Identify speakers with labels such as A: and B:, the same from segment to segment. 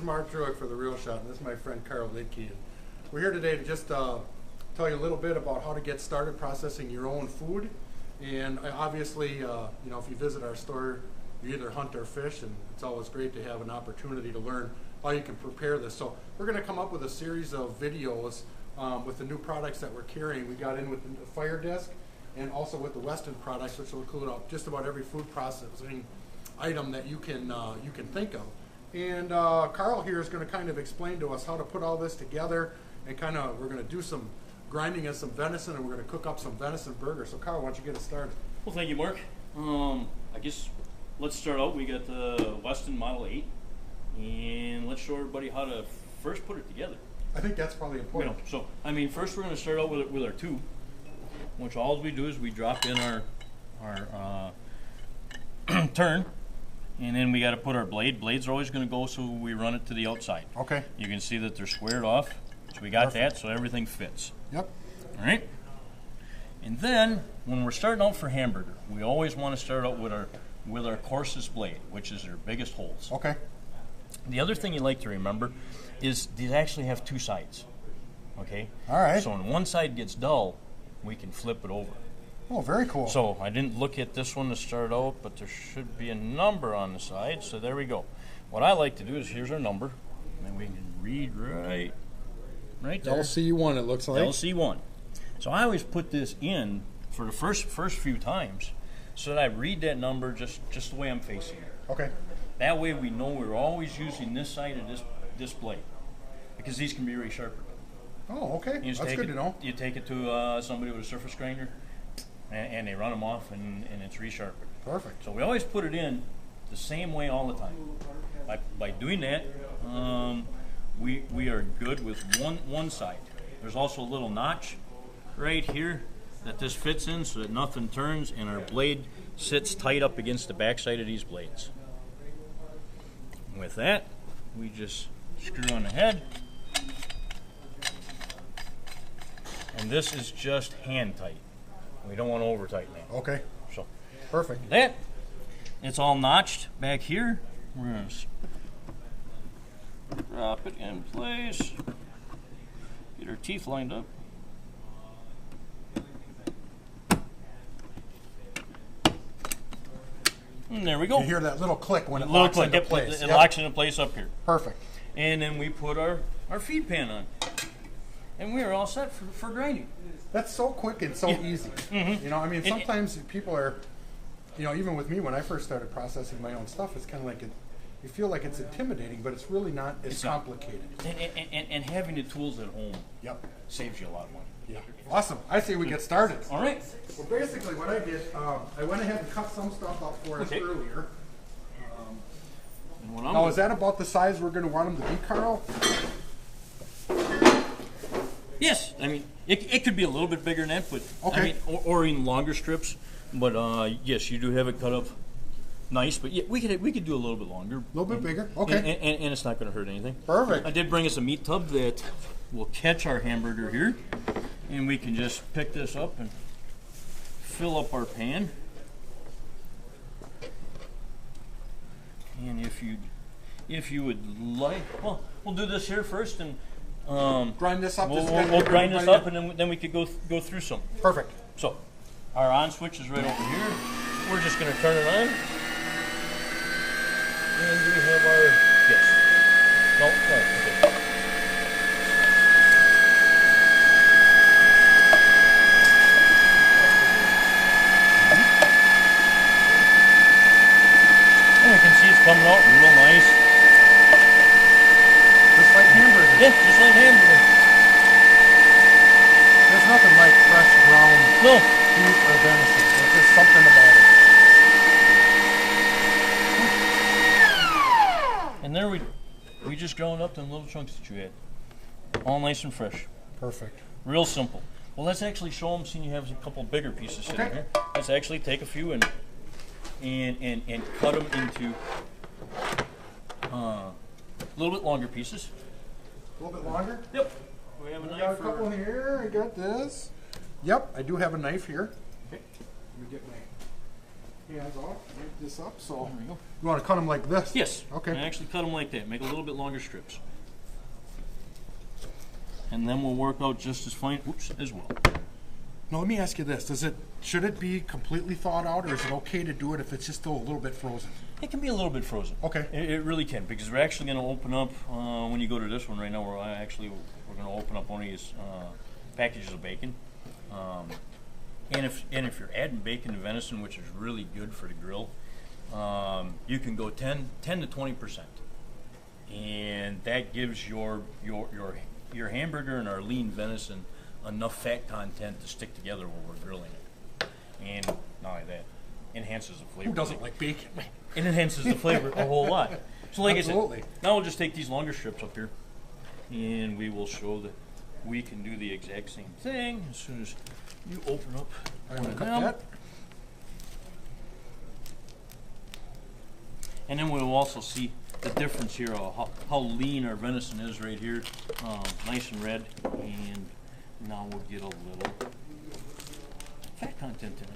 A: Mark Drewek for The Real Shot, and this is my friend Carl Lidke. And we're here today to just tell you a little bit about how to get started processing your own food. And obviously, you know, if you visit our store, you either hunt or fish, and it's always great to have an opportunity to learn how you can prepare this. So we're going to come up with a series of videos with the new products that we're carrying. We got in with the fire disc and also with the Weston products, which will include just about every food processing item that you can think of. And Carl here is going to kind of explain to us how to put all this together, and we're going to do some grinding of some venison, and we're going to cook up some venison burgers. So Carl, why don't you get us started?
B: Well, thank you, Mark. I guess let's start out. We got the Weston Model 8, and let's show everybody how to first put it together.
A: I think that's probably important.
B: You know, so, I mean, first we're going to start out with our tube, which all we do is we drop in our turn, and then we got to put our blade. Blades are always going to go, so we run it to the outside.
A: Okay.
B: You can see that they're squared off, so we got that, so everything fits.
A: Yep.
B: All right. And then when we're starting out for hamburger, we always want to start out with our coarsest blade, which is our biggest holes.
A: Okay.
B: The other thing you like to remember is these actually have two sides. Okay.
A: All right.
B: So when one side gets dull, we can flip it over.
A: Oh, very cool.
B: So I didn't look at this one to start out, but there should be a number on the side. So there we go. What I like to do is here's our number, and we can read right there.
A: LC1, it looks like.
B: LC1. So I always put this in for the first few times, so that I read that number just the way I'm facing it.
A: Okay.
B: That way we know we're always using this side of this blade, because these can be resharpened.
A: Oh, okay.
B: That's
A: good to know.
B: You take it to somebody with a surface grinder, and they run them off, and it's resharpened.
A: Perfect.
B: So we always put it in the same way all the time. By doing that, we are good with one side. There's also a little notch right here that this fits in, so that nothing turns, and our blade sits tight up against the back side of these blades. With that, we just screw on the head. And this is just hand tight. We don't want to over tighten it.
A: Okay.
B: So
A: perfect.
B: That it's all notched back here. We're gonna drop it in place. Get our teeth lined up. And there we go.
A: You hear that little click when it locks into place.
B: It locks into place up here.
A: Perfect.
B: And then we put our feed pan on. And we are all set for grinding.
A: That's so quick and so easy.
B: Mm-hmm.
A: You know, I mean, sometimes people are, you know, even with me when I first started processing my own stuff, it's kind of like you feel like it's intimidating, but it's really not as complicated.
B: And having the tools at home saves you a lot of money.
A: Yeah. Awesome. I say we get started.
B: All right.
A: Well, basically what I did, I went ahead and cut some stuff up for us earlier. Now, is that about the size we're going to want them to be, Carl?
B: Yes, I mean it could be a little bit bigger than that, but
A: okay.
B: I mean, or even longer strips. But yes, you do have it cut up nice. But yeah, we could do a little bit longer,
A: a little bit bigger. Okay,
B: and it's not going to hurt anything.
A: Perfect.
B: I did bring us a meat tub that will catch our hamburger here, and we can just pick this up and fill up our pan. And if you would like, well, we'll do this here first and.
A: Grind this up.
B: We'll grind this up, and then we could go through some.
A: Perfect.
B: So, our on switch is right over here. We're just going to turn it on, and we have our no. Okay. And you can see it's coming out real nice.
A: Just like hamburgers.
B: Yeah, just like hamburger.
A: There's nothing like fresh ground beef or venison. There's just something about it.
B: And there we just ground up them little chunks that you had. All nice and fresh.
A: Perfect.
B: Real simple. Well, let's actually show them, seeing you have a couple bigger pieces sitting here. Let's actually take a few and cut them into a little bit longer pieces.
A: A little bit longer?
B: Yep. We have a
A: I
B: knife.
A: got a couple here. I got this. Yep, I do have a knife here.
B: Okay.
A: Let me get my hands off, lift this up. So
B: There we go.
A: you want to cut them like this?
B: Yes.
A: Okay.
B: And actually cut them like that. Make a little bit longer strips. And then we'll work out just as fine, as well.
A: Now let me ask you this: should it be completely thawed out, or is it okay to do it if it's just still a little bit frozen?
B: It can be a little bit frozen.
A: Okay.
B: It really can, because we're actually going to open up when you go to this one right now. We're going to open up one of these packages of bacon. And if you're adding bacon to venison, which is really good for the grill, you can go 10 to 20%, and that gives your hamburger and our lean venison enough fat content to stick together when we're grilling it. And not only that, enhances the flavor.
A: Who doesn't like bacon?
B: It enhances the flavor a whole lot. So like
A: Absolutely.
B: I said, now we'll just take these longer strips up here, and we will show that we can do the exact same thing as soon as you open up
A: I'm
B: one
A: gonna
B: of
A: cut
B: them.
A: that.
B: And then we'll also see the difference here, how lean our venison is right here, nice and red, and now we'll get a little fat content in it.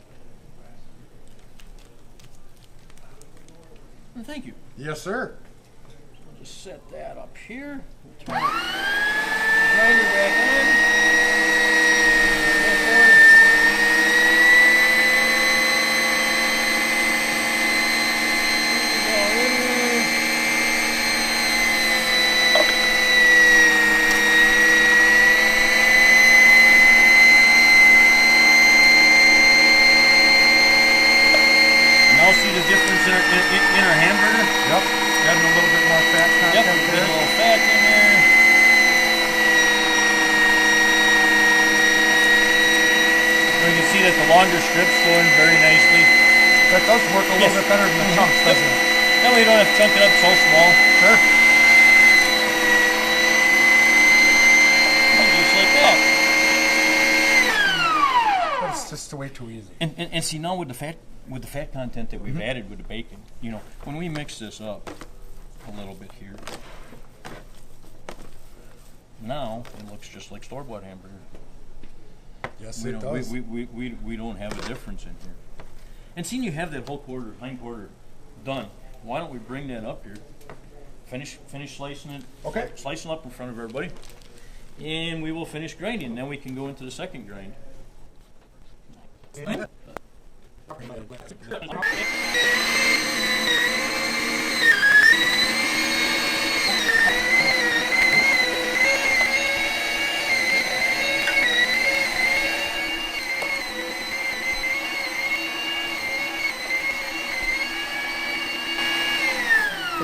B: And thank you.
A: Yes, sir.
B: I'll just set that up here. Turn it. Grinder back on. Now see the difference in our hamburger?
A: Yep. Adding a little bit more fat content
B: Yep,
A: there.
B: get a little fat in there. You can see that the longer strips go in very nicely.
A: That does work a little bit better than the chunks, doesn't it?
B: That way you don't have to chunk it up so small.
A: Sure.
B: Just like that.
A: That's just way too easy.
B: And see now with the fat content that we've added with the bacon, you know, when we mix this up a little bit here, now it looks just like store-bought hamburger.
A: Yes,
B: We
A: it
B: don't,
A: does.
B: we don't have a difference in here. And seeing you have that whole hind quarter done, why don't we bring that up here? Finish slicing it.
A: Okay.
B: Slicing up in front of everybody, and we will finish grinding. Then we can go into the second grind.
A: So I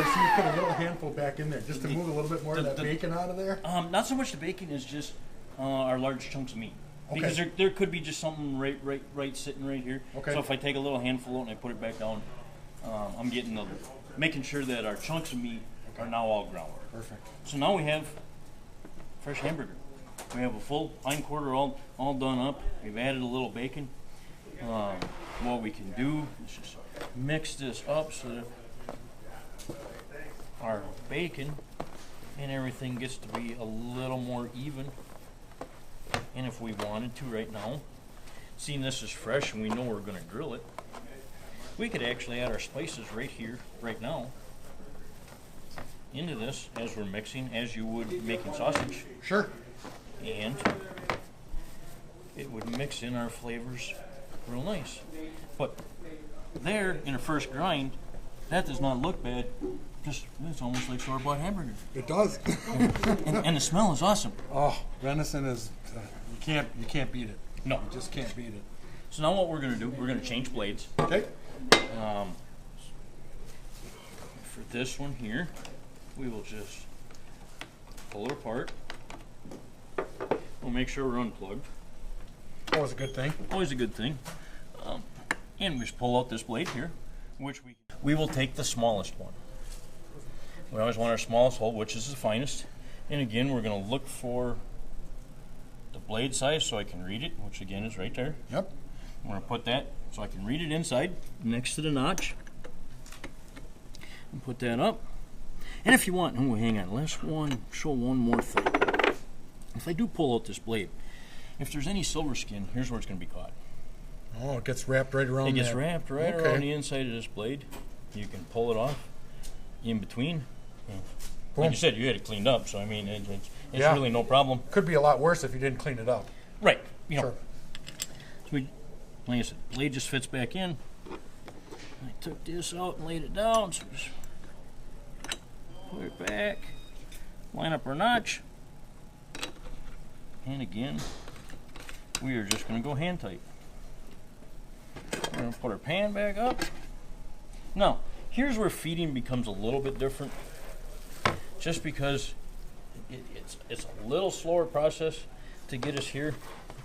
A: see you put a little handful back in there just to move a little bit more of that
B: the-
A: bacon out of there.
B: Not so much the bacon as just our large chunks of meat.
A: Okay.
B: Because there could be just something right sitting right here.
A: Okay.
B: So if I take a little handful out and I put it back down, I'm making sure that our chunks of meat are now all ground.
A: Perfect.
B: So now we have fresh hamburger. We have a full hind quarter all done up. We've added a little bacon. What we can do is just mix this up so that our bacon and everything gets to be a little more even. And if we wanted to right now, seeing this is fresh and we know we're going to grill it, we could actually add our spices right here, right now, into this as we're mixing, as you would making sausage.
A: Sure.
B: And it would mix in our flavors real nice. But there, in a first grind, that does not look bad. Just it's almost like store-bought hamburger.
A: It does.
B: And the smell is awesome.
A: Oh, venison is you can't beat it.
B: No.
A: You just can't beat it.
B: So now what we're going to do, we're going to change blades.
A: Okay.
B: For this one here, we will just pull it apart. We'll make sure we're unplugged.
A: Always a good thing.
B: Always a good thing. And we just pull out this blade here, which we will take the smallest one. We always want our smallest hole, which is the finest. And again, we're going to look for the blade size so I can read it, which again is right there.
A: Yep.
B: I'm going to put that so I can read it inside next to the notch. And put that up. And if you want, oh, hang on, let's show one more thing. If I do pull out this blade, if there's any silver skin, here's where it's going to be caught.
A: Oh, it gets wrapped right around.
B: It gets
A: that.
B: wrapped right
A: Okay.
B: around the inside of this blade. You can pull it off in between.
A: Boom.
B: Like you said, you had it cleaned up, so I mean, it's
A: Yeah.
B: really no problem.
A: Could be a lot worse if you didn't clean it up.
B: Right. You know.
A: Sure.
B: So we, like I said, blade just fits back in. I took this out and laid it down, so just put it back, line up our notch, and again, we are just going to go hand tight. We're going to put our pan back up. Now, here's where feeding becomes a little bit different, just because it's a little slower process to get us here.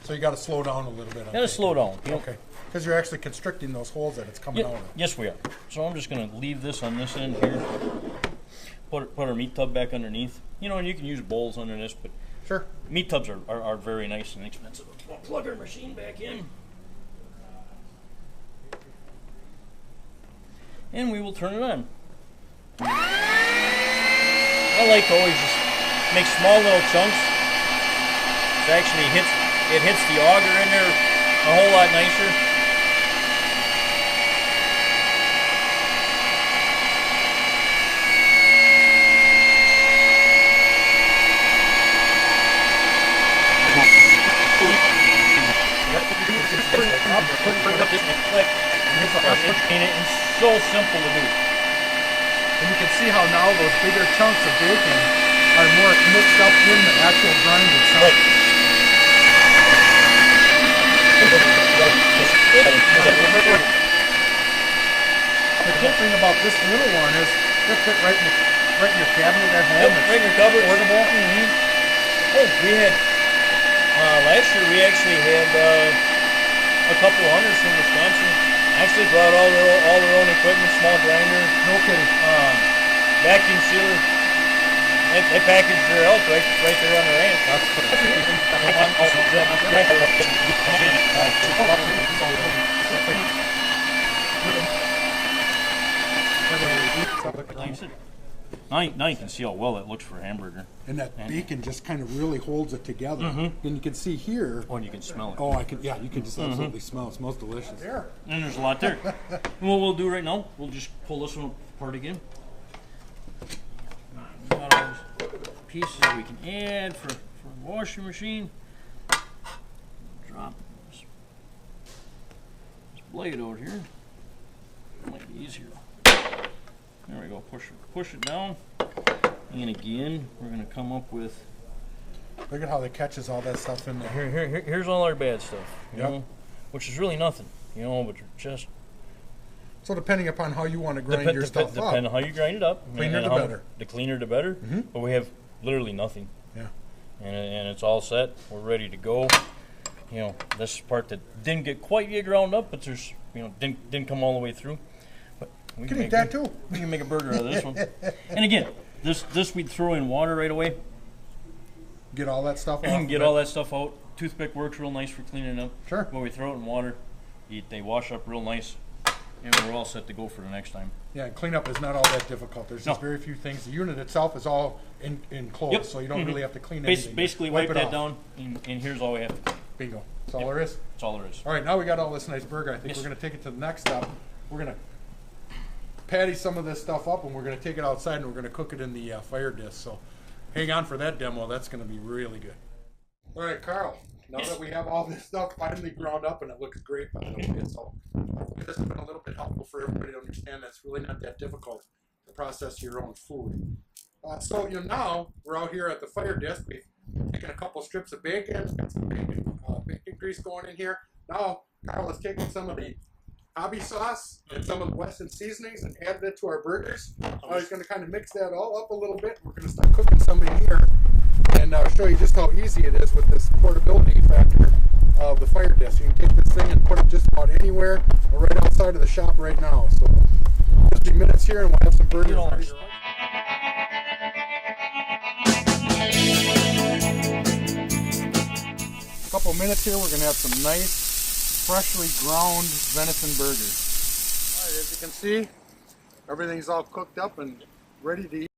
A: So you got to slow down a little bit.
B: Gotta slow down. You know?
A: Okay. Because you're actually constricting those holes that it's coming out of.
B: Yes, we are. So I'm just going to leave this on this end here. Put our meat tub back underneath. You know, and you can use bowls under this, but
A: Sure.
B: meat tubs are very nice and expensive. We'll plug our machine back in. And we will turn it on. I like to always just make small little chunks. It actually hits the auger in there a whole lot nicer. And it's so simple to do.
A: And you can see how now those bigger chunks of bacon are more mixed up in the actual grind itself.
B: Right.
A: The cool thing about this little one is it fit right in your cabinet at home.
B: Yep, right in your cupboard.
A: Portable.
B: Oh, we had last year. We actually had a couple hunters from Wisconsin. Actually brought all their own equipment, small grinder,
A: No kidding.
B: vacuum sealer. They packaged their elk right there on the ranch.
A: That's
B: Like I said, now you can see how well it looks for a hamburger.
A: And that bacon just kind of really holds it together. And you can see here.
B: Oh, and you can smell it.
A: Oh, I can. Yeah, you can just absolutely smell. It smells delicious. There.
B: And there's a lot there. And what we'll do right now, we'll just pull this one apart again. Got all these pieces we can add for a washing machine. Drop this blade out here. Might be easier. There we go. Push it down. And again, we're going to come up with.
A: Look at how it catches all that stuff in there.
B: Here's all our bad stuff. You
A: Yep.
B: know, which is really nothing. You know, but just.
A: So depending upon how you want to grind your stuff
B: Depending
A: up.
B: on how you grind it up.
A: Cleaner
B: and
A: the
B: how-
A: better.
B: The cleaner the better. But we have literally nothing.
A: Yeah.
B: And it's all set. We're ready to go. You know, this is part that didn't get quite get ground up, but there's didn't come all the way through. But we
A: Can eat that too.
B: We can make a burger out of this one. And again, this we'd throw in water right away
A: Get all that stuff off.
B: and get
A: of
B: all
A: it.
B: that stuff out. Toothpick works real nice for cleaning up.
A: Sure.
B: But we throw it in water, they wash up real nice, and we're all set to go for the next time.
A: Yeah, and cleanup is not all that difficult. There's just
B: No.
A: very few things. The unit itself is all enclosed,
B: Yep.
A: so you don't really have to clean
B: Bas-
A: anything.
B: basically
A: Wipe
B: wipe
A: it
B: that
A: off.
B: down, and here's all we have to do.
A: Bingo. That's all there is.
B: That's all there is.
A: All right, now we got all this nice burger. I think
B: Yes.
A: we're going to take it to the next step. We're going to patty some of this stuff up, and we're going to take it outside, and we're going to cook it in the fire dish. So hang on for that demo. That's going to be really good. All right, Carl. Now that we have all this stuff finally ground up, and it looks great, by the way, so hopefully this has been a little bit helpful for everybody to understand that's really not that difficult to process your own food. So now we're out here at the fire disk. We've taken a couple strips of bacon, got some bacon grease going in here. Now Carl is taking some of the hobby sauce and some of the Weston seasonings and added it to our burgers. He's going to kind of mix that all up a little bit. We're going to start cooking some in here and show you just how easy it is with this portability factor of the fire disk. You can take this thing and put it just about anywhere. We're right outside of the shop right now. So just a few minutes here and we'll have some burgers ready to run. Couple minutes here, we're going to have some nice, freshly ground venison burgers. All right, as you can see, everything's all cooked up and ready to eat.